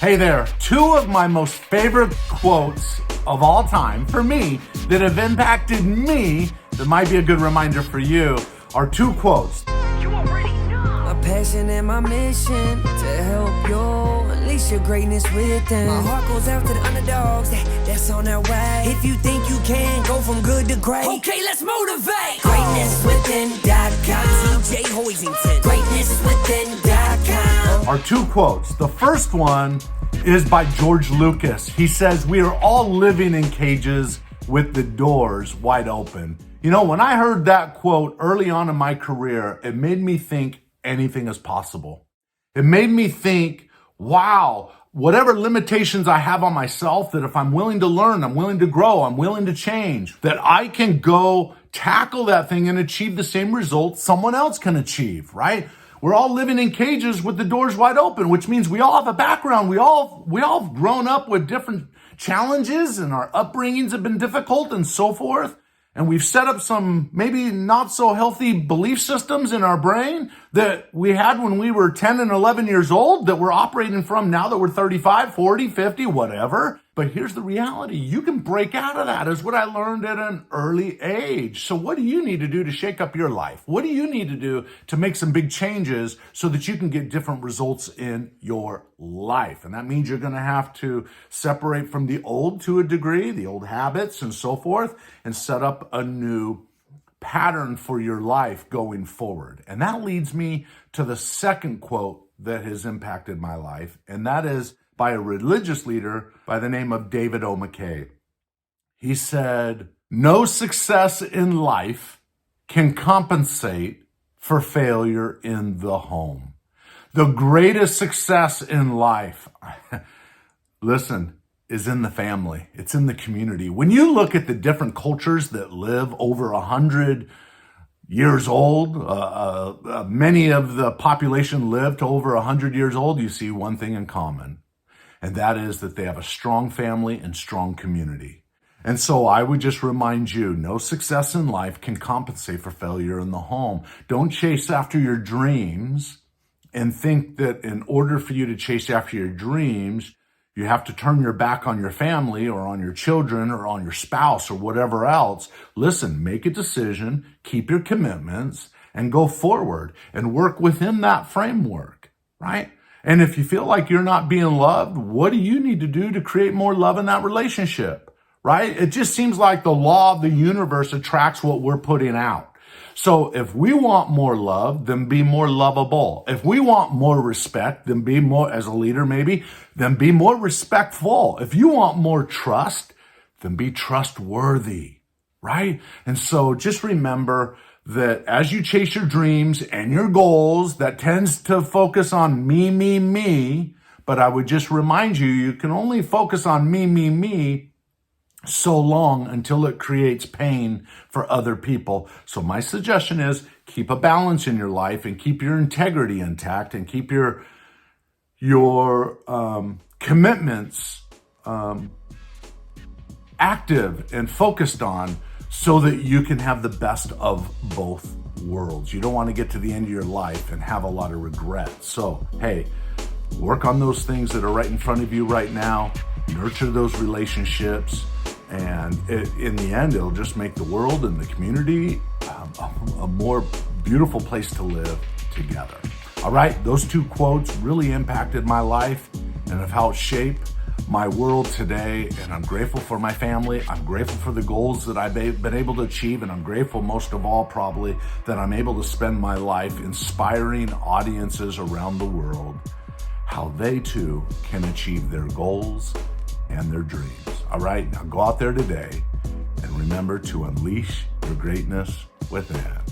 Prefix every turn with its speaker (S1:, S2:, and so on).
S1: Hey there, two of my most favorite quotes of all time for me that have impacted me that might be a good reminder for you are two quotes.
S2: You already know.
S3: My passion and my mission to help you unleash your greatness within. My heart goes out to the underdogs that's on their way. If you think you can go from good to great, okay, let's motivate. GreatnessWithin.com. TJ Hoisington. GreatnessWithin.com.
S1: Are two quotes. The first one is by George Lucas. He says, "We are all living in cages with the doors wide open." You know, when I heard that quote early on in my career, it made me think anything is possible. It made me think, wow, whatever limitations I have on myself, that if I'm willing to learn, I'm willing to grow, I'm willing to change, that I can go tackle that thing and achieve the same results someone else can achieve, right? We're all living in cages with the doors wide open, which means we all have a background. We all have grown up with different challenges, and our upbringings have been difficult and so forth. And we've set up some maybe not so healthy belief systems in our brain that we had when we were 10 and 11 years old that we're operating from now that we're 35, 40, 50, whatever. But here's the reality. You can break out of that, is what I learned at an early age. So what do you need to do to shake up your life? What do you need to do to make some big changes so that you can get different results in your life? And that means you're going to have to separate from the old to a degree, the old habits and so forth, and set up a new pattern for your life going forward. And that leads me to the second quote that has impacted my life, and that is by a religious leader by the name of David O. McKay. He said, "No success in life can compensate for failure in the home." The greatest success in life, listen, is in the family. It's in the community. When you look at the different cultures that live over 100 years old, many of the population live to over 100 years old, you see one thing in common. And that is that they have a strong family and strong community. And so I would just remind you, no success in life can compensate for failure in the home. Don't chase after your dreams and think that in order for you to chase after your dreams, you have to turn your back on your family or on your children or on your spouse or whatever else. Listen, make a decision, keep your commitments, and go forward and work within that framework, right? And if you feel like you're not being loved, what do you need to do to create more love in that relationship, right? It just seems like the law of the universe attracts what we're putting out. So if we want more love, then be more lovable. If we want more respect, then be more, as a leader maybe, then be more respectful. If you want more trust, then be trustworthy, right? And so just remember that as you chase your dreams and your goals, that tends to focus on me. But I would just remind you, you can only focus on me so long until it creates pain for other people. So my suggestion is keep a balance in your life and keep your integrity intact and keep your commitments active and focused on, so that you can have the best of both worlds. You don't want to get to the end of your life and have a lot of regret. So, hey, work on those things that are right in front of you right now. Nurture those relationships. And in the end, it'll just make the world and the community a more beautiful place to live together. All right, those two quotes really impacted my life and have helped shape my world today, and I'm grateful for my family. I'm grateful for the goals that I've been able to achieve, and I'm grateful most of all probably that I'm able to spend my life inspiring audiences around the world how they too can achieve their goals and their dreams. All right, now go out there today and remember to unleash your greatness within.